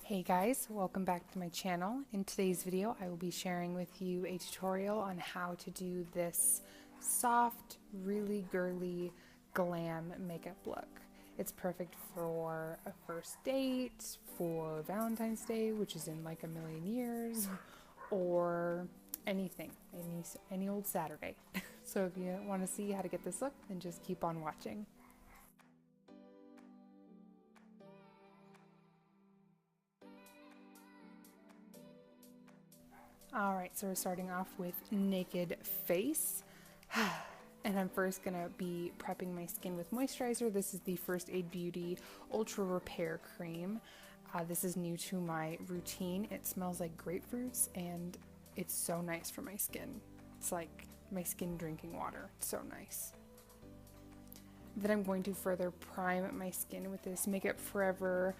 Hey guys, welcome back to my channel. In today's video I will be sharing with you a tutorial on how to do this soft, really girly glam makeup look. It's perfect for a first date, for Valentine's Day, which is in like a million years, or anything, any old Saturday. So if you want to see how to get this look, then just keep on watching. Alright, so we're starting off with naked face. And I'm first going to be prepping my skin with moisturizer. This is the First Aid Beauty Ultra Repair Cream. This is new to my routine. It smells like grapefruits and it's so nice for my skin. It's like my skin drinking water. It's so nice. Then I'm going to further prime my skin with this Makeup Forever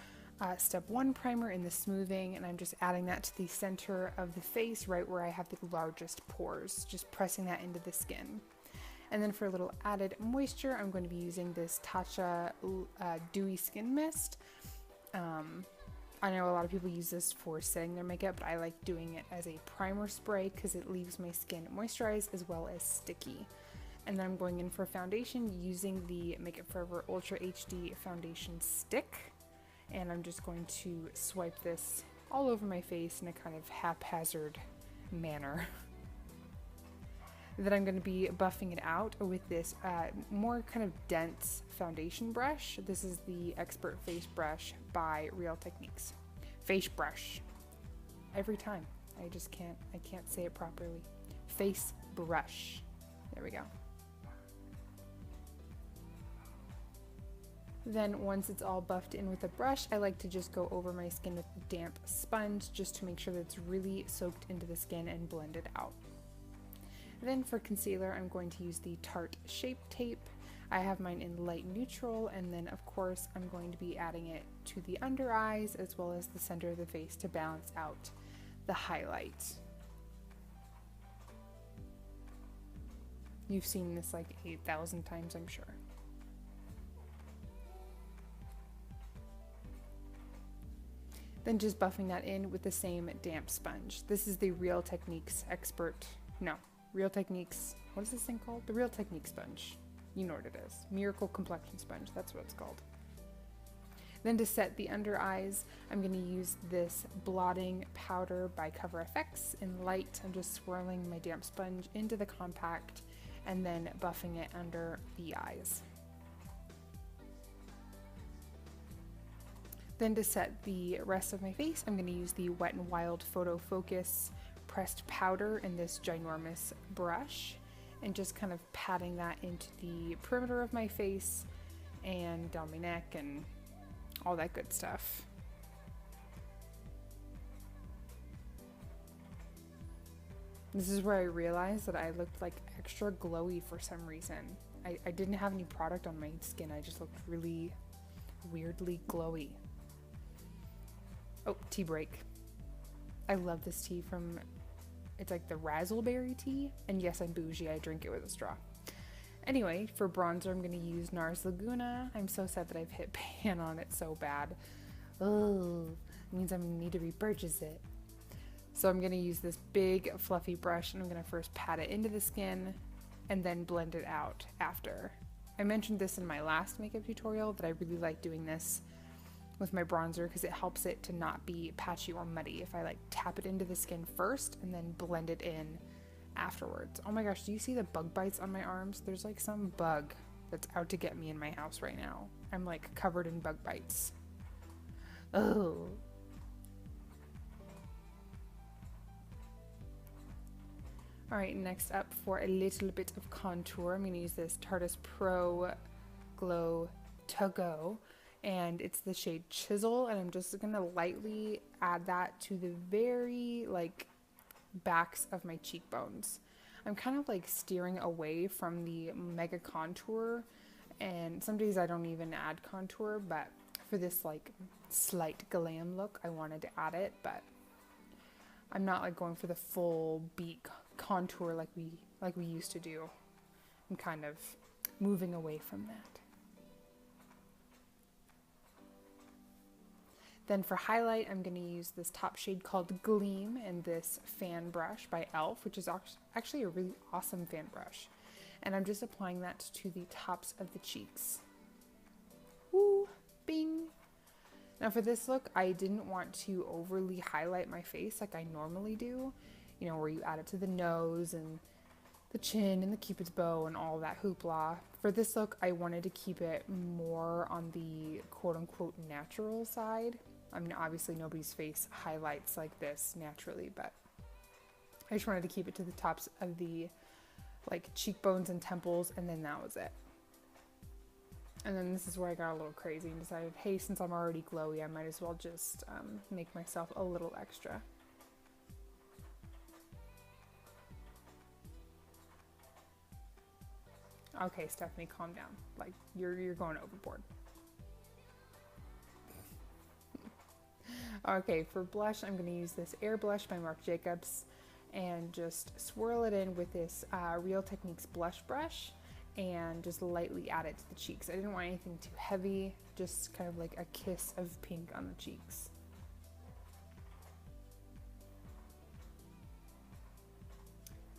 Step 1 primer in the smoothing, and I'm just adding that to the center of the face, right where I have the largest pores, just pressing that into the skin. And then for a little added moisture, I'm going to be using this Tatcha Dewy Skin Mist. I know a lot of people use this for setting their makeup, but I like doing it as a primer spray because it leaves my skin moisturized as well as sticky. And then I'm going in for foundation using the Makeup Forever Ultra HD Foundation Stick. And I'm just going to swipe this all over my face in a kind of haphazard manner. Then I'm going to be buffing it out with this more kind of dense foundation brush. This is the Expert Face Brush by Real Techniques. Face brush. Every time. I can't say it properly. Face brush. There we go. Then once it's all buffed in with a brush, I like to just go over my skin with a damp sponge just to make sure that it's really soaked into the skin and blended out. Then for concealer, I'm going to use the Tarte Shapetape. I have mine in light neutral, and then of course I'm going to be adding it to the under eyes as well as the center of the face to balance out the highlight. You've seen this like 8,000 times, I'm sure. Then just buffing that in with the same damp sponge. This is the Real Techniques Real Techniques, what is this thing called? The Real Techniques sponge. You know what it is. Miracle Complexion Sponge, that's what it's called. Then to set the under eyes, I'm going to use this blotting powder by CoverFX in light. I'm just swirling my damp sponge into the compact and then buffing it under the eyes. Then to set the rest of my face, I'm going to use the Wet n Wild Photofocus pressed powder in this ginormous brush and just kind of patting that into the perimeter of my face and down my neck and all that good stuff. This is where I realized that I looked like extra glowy for some reason. I didn't have any product on my skin, I just looked really weirdly glowy. Oh, tea break. I love this tea from, it's like the razzleberry tea. And yes, I'm bougie, I drink it with a straw. Anyway, for bronzer, I'm gonna use Nars Laguna. I'm so sad that I've hit pan on it so bad. Oh, it means I'm gonna need to repurchase it. So I'm gonna use this big fluffy brush and I'm gonna first pat it into the skin and then blend it out after. I mentioned this in my last makeup tutorial that I really like doing this with my bronzer because it helps it to not be patchy or muddy if I like tap it into the skin first and then blend it in afterwards. Oh my gosh, do you see the bug bites on my arms? There's like some bug that's out to get me in my house right now. I'm like covered in bug bites. Oh. Alright, next up for a little bit of contour, I'm going to use this Tarteist Pro Glow To Go. And it's the shade Chisel, and I'm just gonna lightly add that to the very like backs of my cheekbones. I'm kind of like steering away from the mega contour, and some days I don't even add contour, but for this like slight glam look I wanted to add it, but I'm not like going for the full beat contour like we used to do. I'm kind of moving away from that. Then for highlight, I'm going to use this top shade called Gleam and this fan brush by e.l.f., which is actually a really awesome fan brush. And I'm just applying that to the tops of the cheeks. Woo! Bing! Now for this look, I didn't want to overly highlight my face like I normally do, you know, where you add it to the nose and the chin and the cupid's bow and all that hoopla. For this look, I wanted to keep it more on the quote-unquote natural side. I mean, obviously nobody's face highlights like this naturally, but I just wanted to keep it to the tops of the like cheekbones and temples, and then that was it. And then this is where I got a little crazy and decided, hey, since I'm already glowy, I might as well just make myself a little extra. Okay, Stephanie, calm down. Like, you're going overboard. Okay, for blush, I'm going to use this Air Blush by Marc Jacobs and just swirl it in with this Real Techniques blush brush and just lightly add it to the cheeks. I didn't want anything too heavy, just kind of like a kiss of pink on the cheeks.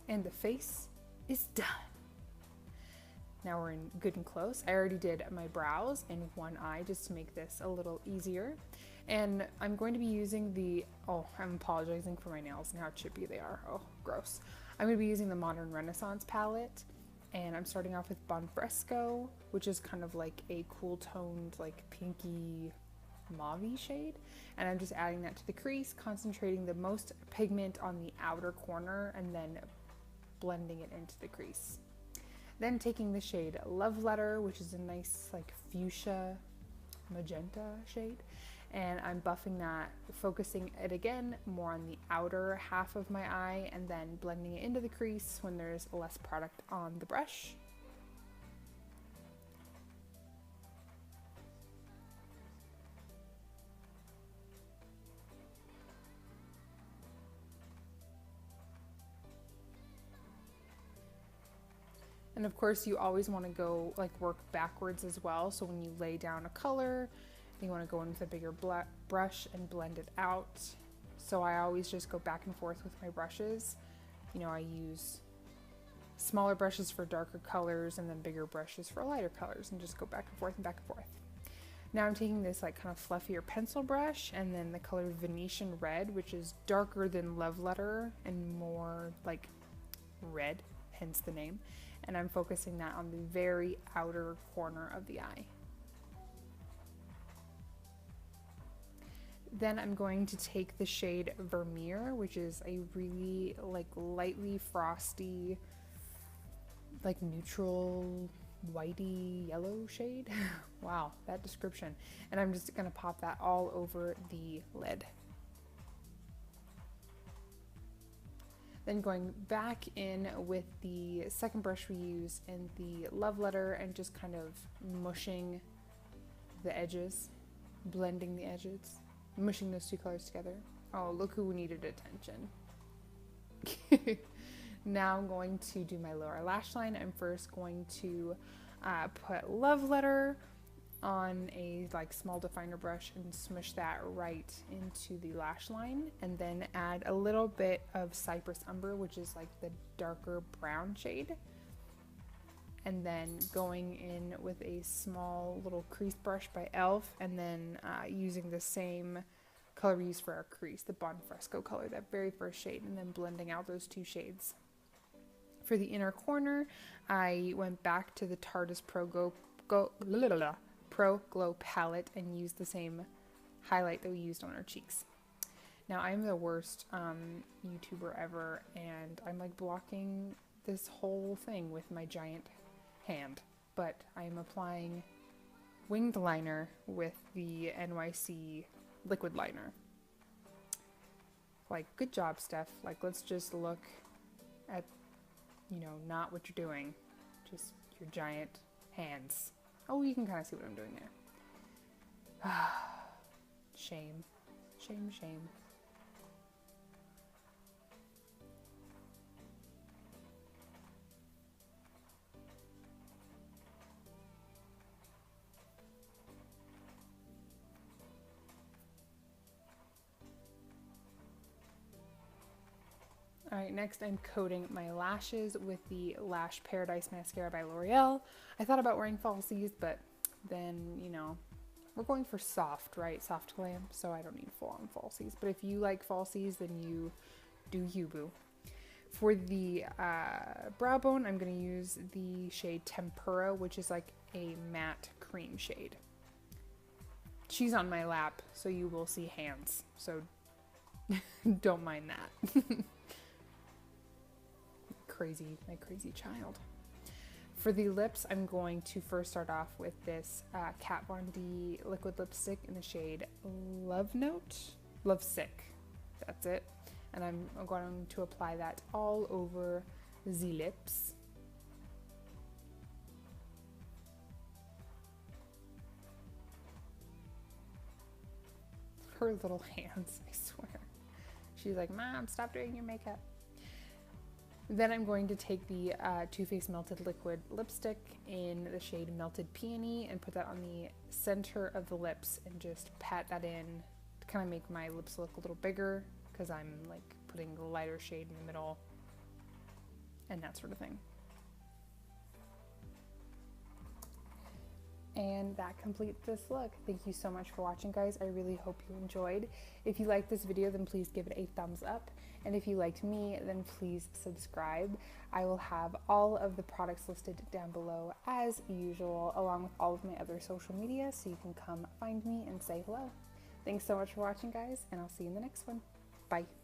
And the face is done. Now we're in good and close. I already did my brows and one eye just to make this a little easier. And I'm going to be using the, oh, I'm apologizing for my nails and how chippy they are. Oh, gross. I'm going to be using the Modern Renaissance palette. And I'm starting off with Bon Fresco, which is kind of like a cool toned, like pinky mauve shade. And I'm just adding that to the crease, concentrating the most pigment on the outer corner and then blending it into the crease. Then taking the shade Love Letter, which is a nice like fuchsia magenta shade, and I'm buffing that, focusing it again more on the outer half of my eye and then blending it into the crease when there's less product on the brush. And of course you always want to go like work backwards as well. So when you lay down a color, you want to go in with a bigger brush and blend it out. So I always just go back and forth with my brushes. You know, I use smaller brushes for darker colors and then bigger brushes for lighter colors and just go back and forth and back and forth. Now I'm taking this like kind of fluffier pencil brush and then the color Venetian Red, which is darker than Love Letter and more like red, hence the name. And I'm focusing that on the very outer corner of the eye. Then I'm going to take the shade Vermeer, which is a really like lightly frosty, like neutral whitey yellow shade. Wow, that description. And I'm just gonna pop that all over the lid. Then going back in with the second brush we use in the Love Letter and just kind of mushing the edges, blending the edges, mushing those two colors together. Oh, look who needed attention. Now I'm going to do my lower lash line. I'm first going to put Love Letter on a like small definer brush and smush that right into the lash line, and then add a little bit of Cypress Umber, which is like the darker brown shade, and then going in with a small little crease brush by e.l.f. and then using the same color we used for our crease, the Bon Fresco color, that very first shade, and then blending out those two shades. For the inner corner, I went back to the Tarteist Pro Glow palette and use the same highlight that we used on our cheeks. Now I'm the worst YouTuber ever, and I'm like blocking this whole thing with my giant hand, but I'm applying winged liner with the NYC liquid liner. Like, good job, Steph. Like, let's just look at, you know, not what you're doing, just your giant hands. Oh, you can kind of see what I'm doing there. Shame. Shame, shame. All right, next I'm coating my lashes with the Lash Paradise Mascara by Loreal. I thought about wearing falsies, but then, you know, we're going for soft, right? Soft glam, so I don't need full-on falsies. But if you like falsies, then you do you, boo. For the brow bone, I'm going to use the shade Tempura, which is like a matte cream shade. She's on my lap, so you will see hands, so don't mind that. My crazy child. For the lips, I'm going to first start off with this Kat Von D liquid lipstick in the shade Lovesick. That's it. And I'm going to apply that all over the lips. Her little hands, I swear. She's like, Mom, stop doing your makeup. Then I'm going to take the Too Faced Melted Liquid Lipstick in the shade Melted Peony and put that on the center of the lips and just pat that in to kind of make my lips look a little bigger, because I'm like putting the lighter shade in the middle and that sort of thing. And that completes this look. Thank you so much for watching, guys. I really hope you enjoyed. If you liked this video, then please give it a thumbs up. And if you liked me, then please subscribe. I will have all of the products listed down below as usual, along with all of my other social media, so you can come find me and say hello. Thanks so much for watching, guys, and I'll see you in the next one. Bye.